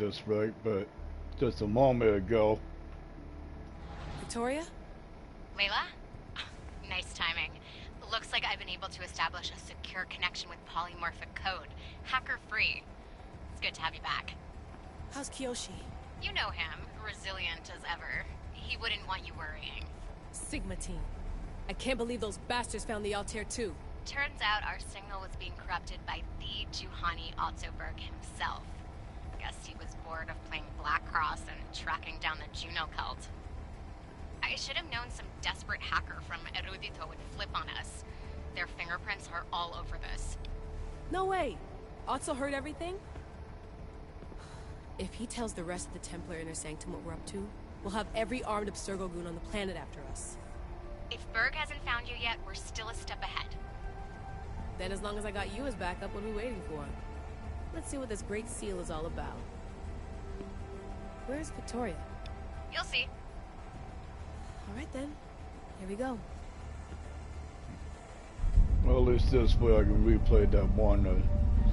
this right, but just a moment ago. Victoria? Layla? Nice timing. Looks like I've been able to establish a secure connection with polymorphic code. Hacker-free. It's good to have you back. How's Kiyoshi? You know him. Resilient as ever. He wouldn't want you worrying. Sigma team. I can't believe those bastards found the Altair too. Turns out our signal was being corrupted by the Juhani Ottoberg himself. Guess he was bored of playing Black Cross and tracking down the Juno cult. I should have known some desperate hacker from Erudito would flip on us. Their fingerprints are all over this. No way! Otso heard everything? If he tells the rest of the Templar Inner Sanctum what we're up to, we'll have every armed Abstergo goon on the planet after us. If Berg hasn't found you yet, we're still a step ahead. Then as long as I got you as backup, what are we waiting for? Let's see what this Great Seal is all about. Where's Victoria? You'll see. Alright then. Here we go. Well, at least this way I can replay that one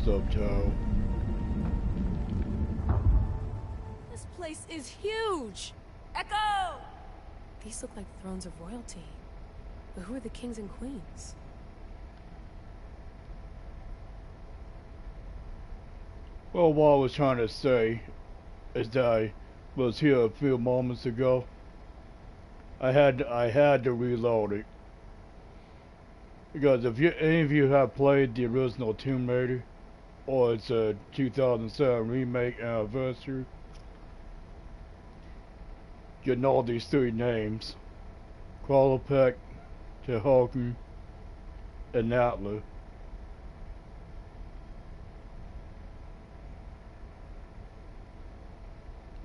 subtitle. This place is huge! Echo! These look like thrones of royalty. But who are the kings and queens? Well, what I was trying to say is that I was here a few moments ago. I had to reload it. Because if any of you have played the original Tomb Raider, or it's a 2007 remake anniversary, you know these three names: Qualopec, Tehoku, and Natla.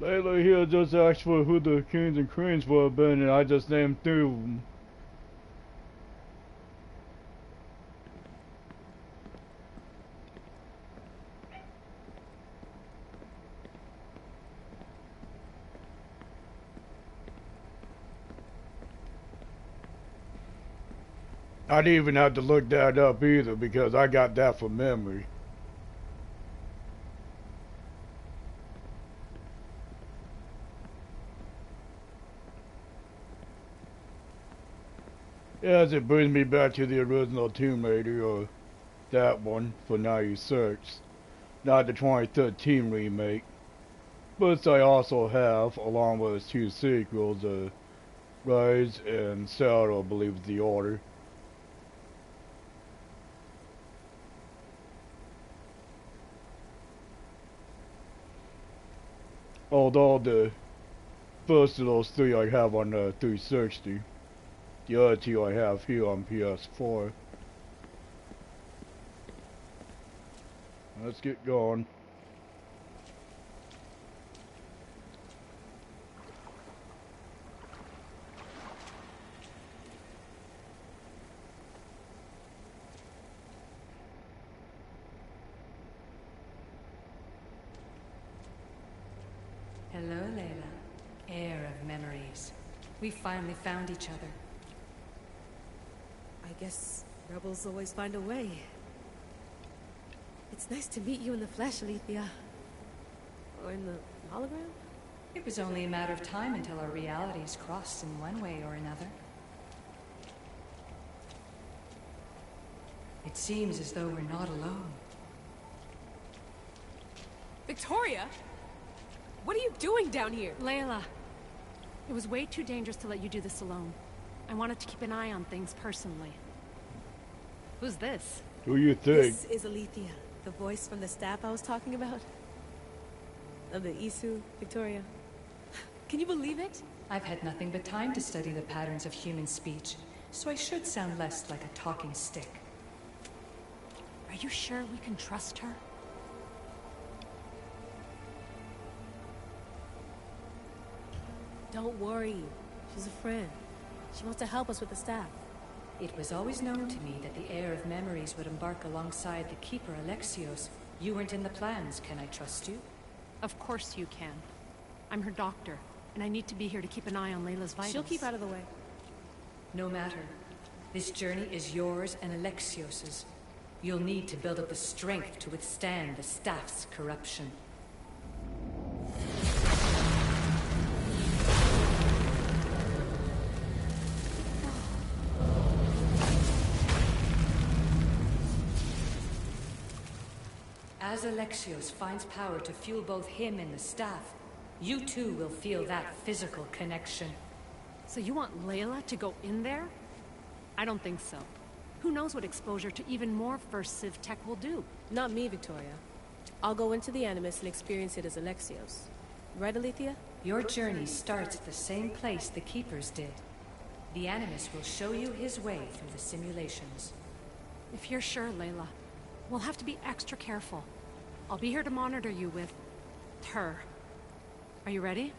Layla here just asked for who the kings and queens would have been, and I just named three of them. I didn't even have to look that up either because I got that from memory. Yes, it brings me back to the original Tomb Raider, or that one, for 96. Not the 2013 remake. But I also have, along with its two sequels, Rise and Shadow, I believe is the order. Although the first of those three I have on the 360. The other two I have here on PS4. Let's get going. Hello, Layla. Heir of memories. We finally found each other. I guess rebels always find a way. It's nice to meet you in the flesh, Alethea. Or in the hologram? It was only a matter of time until our realities crossed in one way or another. It seems as though we're not alone. Victoria? What are you doing down here? Layla, it was way too dangerous to let you do this alone. I wanted to keep an eye on things personally. Who's this? Who you think? This is Alethea, the voice from the staff I was talking about. Of the Isu, Victoria. Can you believe it? I've had nothing but time to study the patterns of human speech, so I should sound less like a talking stick. Are you sure we can trust her? Don't worry. She's a friend. She wants to help us with the staff. It was always known to me that the heir of memories would embark alongside the keeper Alexios. You weren't in the plans. Can I trust you? Of course you can. I'm her doctor, and I need to be here to keep an eye on Layla's vitals. She'll keep out of the way. No matter. This journey is yours and Alexios's. You'll need to build up the strength to withstand the staff's corruption. As Alexios finds power to fuel both him and the staff, you too will feel that physical connection. So you want Layla to go in there? I don't think so. Who knows what exposure to even more First Civ tech will do? Not me, Victoria. I'll go into the Animus and experience it as Alexios. Right, Alethea? Your journey starts at the same place the Keepers did. The Animus will show you his way through the simulations. If you're sure, Layla, we'll have to be extra careful. I'll be here to monitor you with her. Are you ready?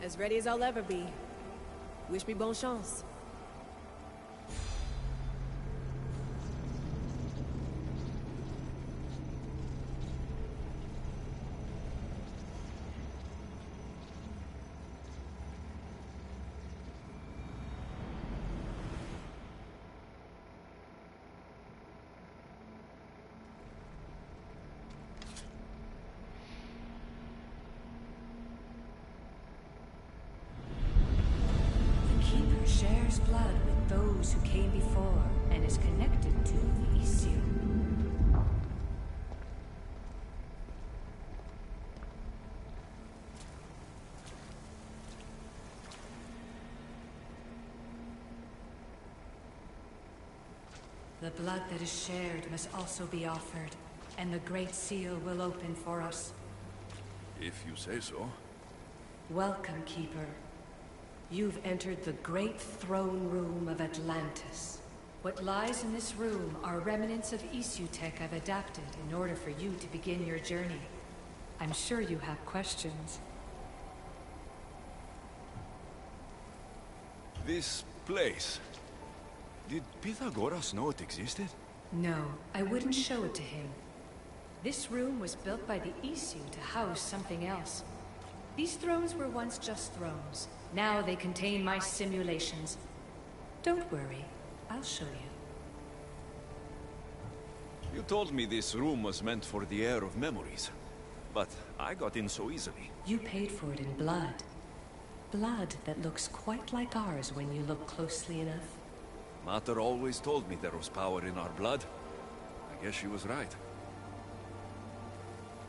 As ready as I'll ever be. Wish me bonne chance. Shares blood with those who came before and is connected to the Issue. The blood that is shared must also be offered, and the Great Seal will open for us. If you say so. Welcome, Keeper. You've entered the great throne room of Atlantis. What lies in this room are remnants of Issue tech I've adapted in order for you to begin your journey. I'm sure you have questions. This place. Did Pythagoras know it existed? No, I wouldn't show it to him. This room was built by the Issue to house something else. These thrones were once just thrones. Now they contain my simulations. Don't worry, I'll show you. You told me this room was meant for the heir of memories. But I got in so easily. You paid for it in blood. Blood that looks quite like ours when you look closely enough. Mater always told me there was power in our blood. I guess she was right.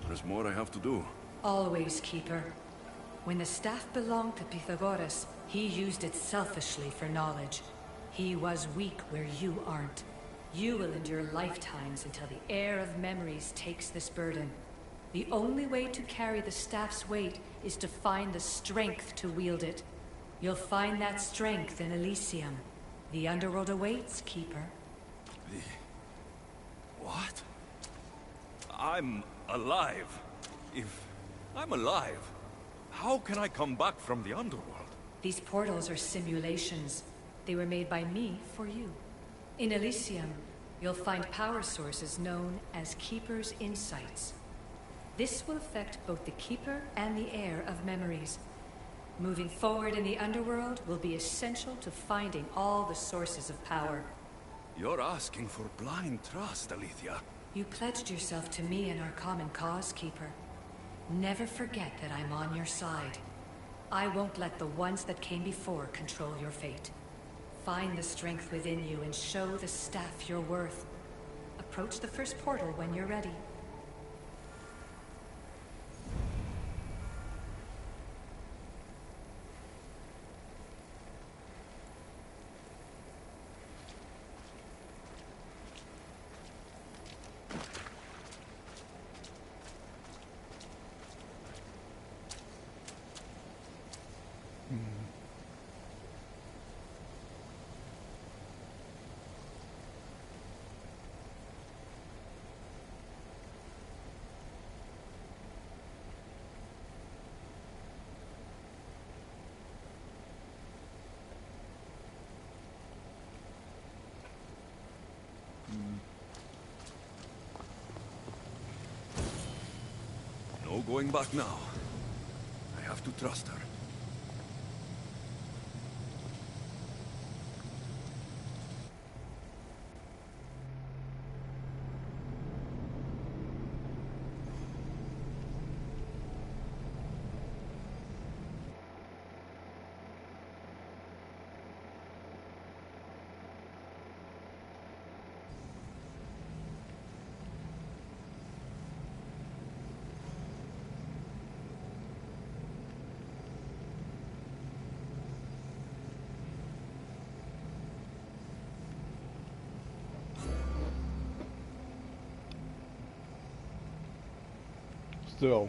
There's more I have to do. Always, Keeper. When the staff belonged to Pythagoras, he used it selfishly for knowledge. He was weak where you aren't. You will endure lifetimes until the heir of memories takes this burden. The only way to carry the staff's weight is to find the strength to wield it. You'll find that strength in Elysium. The underworld awaits, Keeper. What? I'm alive. If I'm alive, how can I come back from the underworld? These portals are simulations. They were made by me for you. In Elysium, you'll find power sources known as Keeper's Insights. This will affect both the Keeper and the heir of memories. Moving forward in the underworld will be essential to finding all the sources of power. You're asking for blind trust, Alethea. You pledged yourself to me and our common cause, Keeper. Never forget that I'm on your side. I won't let the ones that came before control your fate. Find the strength within you and show the staff your worth. Approach the first portal when you're ready. No going back now. I have to trust her. still,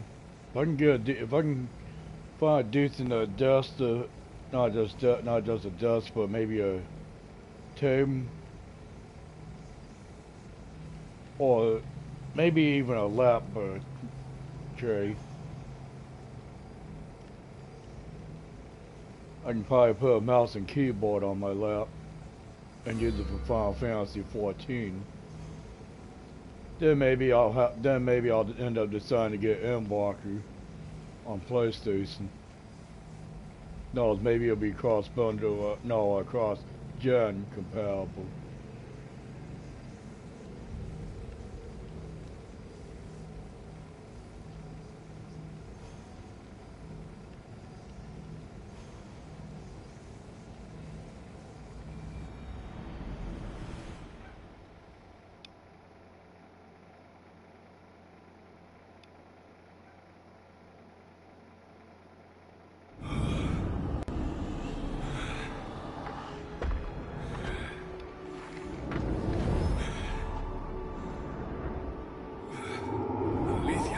if I can if I can find a decent dust, not just a dust, but maybe a tomb, or maybe even a lap tray. I can probably put a mouse and keyboard on my lap and use it for Final Fantasy 14. Then maybe I'll end up deciding to get Endwalker on PlayStation. No, maybe it'll be cross bundle, cross gen compatible.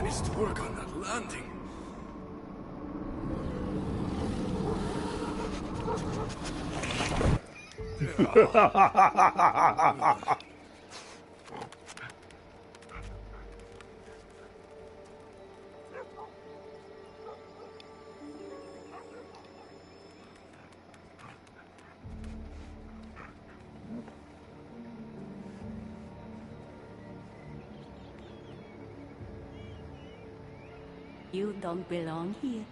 Needs to work on that landing. You don't belong here.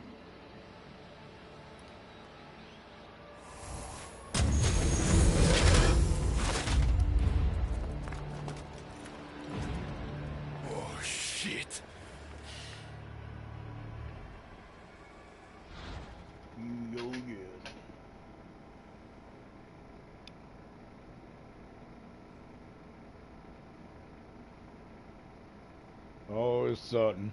Oh, shit. Oh yeah. Oh, it's Sutton.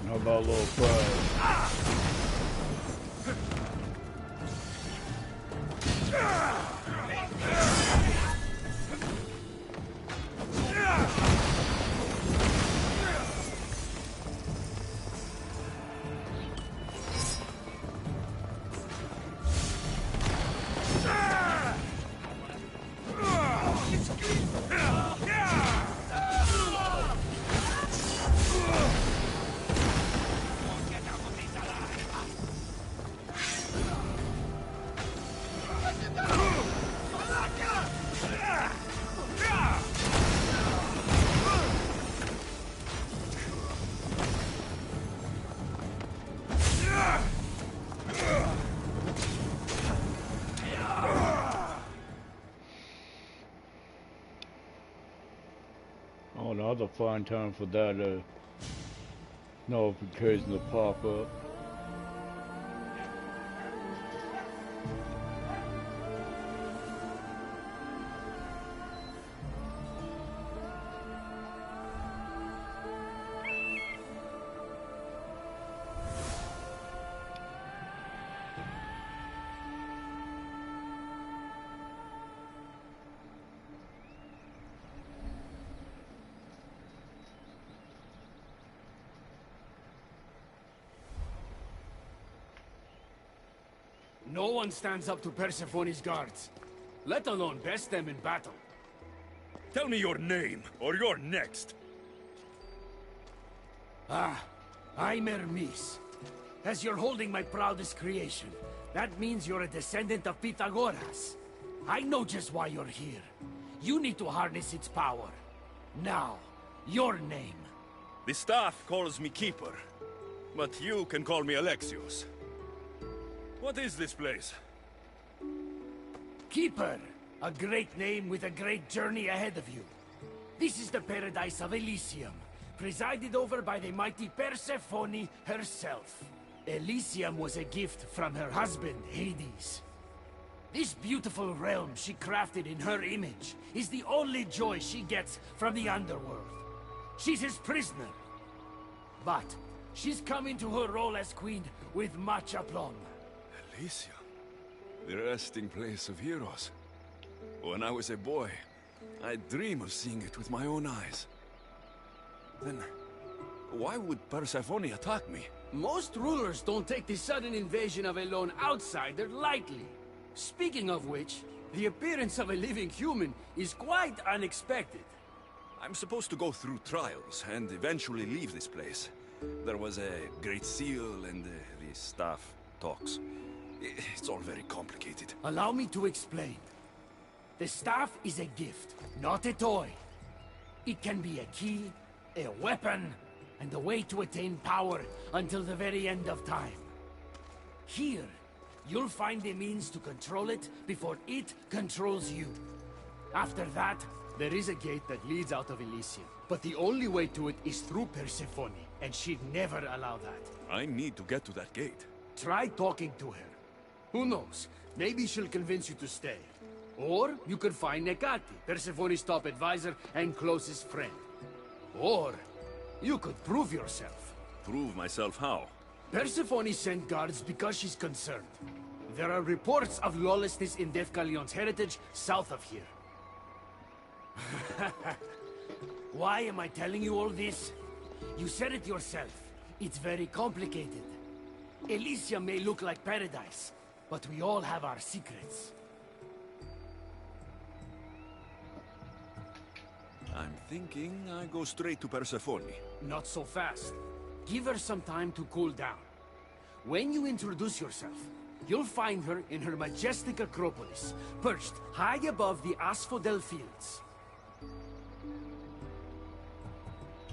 How about a little fries? Oh, now's a fine time for that notification to pop up. No one stands up to Persephone's guards. let alone best them in battle. Tell me your name, or you're next. Ah, I'm Hermes. As you're holding my proudest creation, that means you're a descendant of Pythagoras. I know just why you're here. You need to harness its power. Now, your name. The staff calls me Keeper, but you can call me Alexios. What is this place? Keeper, a great name with a great journey ahead of you. This is the paradise of Elysium, presided over by the mighty Persephone herself. Elysium was a gift from her husband, Hades. This beautiful realm she crafted in her image is the only joy she gets from the underworld. She's his prisoner. But she's come into her role as queen with much aplomb. Elysium? The resting place of heroes. When I was a boy, I'd dream of seeing it with my own eyes. Then, why would Persephone attack me? Most rulers don't take the sudden invasion of a lone outsider lightly. Speaking of which, the appearance of a living human is quite unexpected. I'm supposed to go through trials and eventually leave this place. There was a great seal and the staff talks. It's all very complicated. Allow me to explain. The staff is a gift, not a toy. It can be a key, a weapon, and a way to attain power until the very end of time. Here, you'll find a means to control it before it controls you. After that, there is a gate that leads out of Elysium. But the only way to it is through Persephone, and she'd never allow that. I need to get to that gate. Try talking to her. Who knows? Maybe she'll convince you to stay. Or you could find Nekati, Persephone's top advisor and closest friend. Or you could prove yourself. Prove myself how? Persephone sent guards because she's concerned. There are reports of lawlessness in Defkalion's heritage south of here. Why am I telling you all this? You said it yourself. It's very complicated. Elysium may look like paradise, but we all have our secrets. I'm thinking I go straight to Persephone. Not so fast. Give her some time to cool down. When you introduce yourself, you'll find her in her majestic acropolis, perched high above the asphodel fields.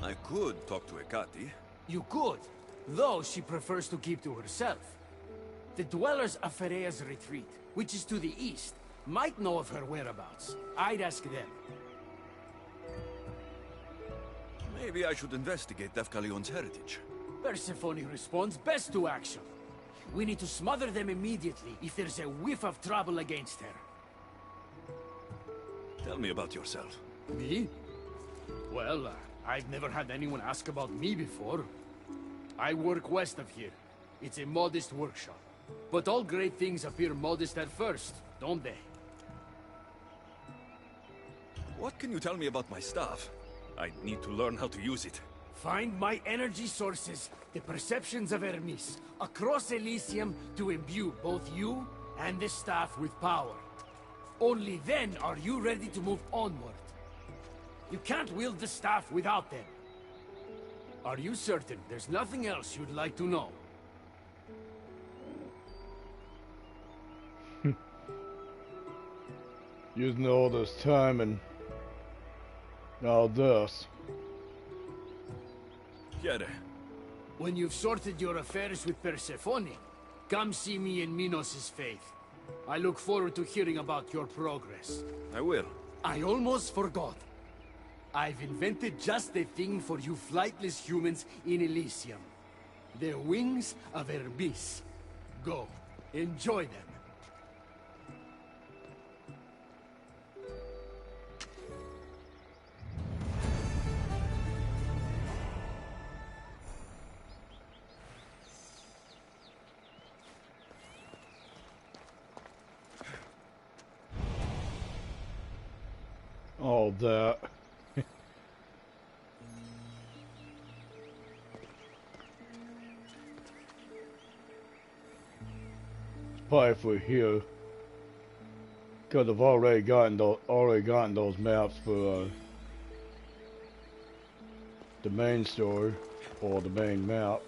I could talk to Hecate. You could, though she prefers to keep to herself. The dwellers of Pherea's retreat, which is to the east, might know of her whereabouts. I'd ask them. Maybe I should investigate Defkalion's heritage. Persephone responds best to action. We need to smother them immediately if there's a whiff of trouble against her. Tell me about yourself. Me? Well, I've never had anyone ask about me before. I work west of here. It's a modest workshop. But all great things appear modest at first, don't they? What can you tell me about my staff? I need to learn how to use it. Find my energy sources, the perceptions of Hermes, across Elysium to imbue both you and the staff with power. Only then are you ready to move onward. You can't wield the staff without them. Are you certain there's nothing else you'd like to know? Using all this time and now this. Chiede. When you've sorted your affairs with Persephone, come see me in Minos' faith. I look forward to hearing about your progress. I will. I almost forgot. I've invented just the thing for you flightless humans in Elysium. The wings of Hermes. Go, enjoy them. All that. Probably for here. Because I've already gotten those maps for the main story or the main map.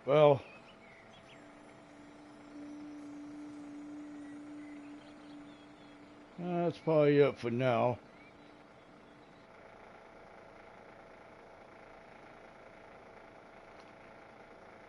Well, that's probably it for now.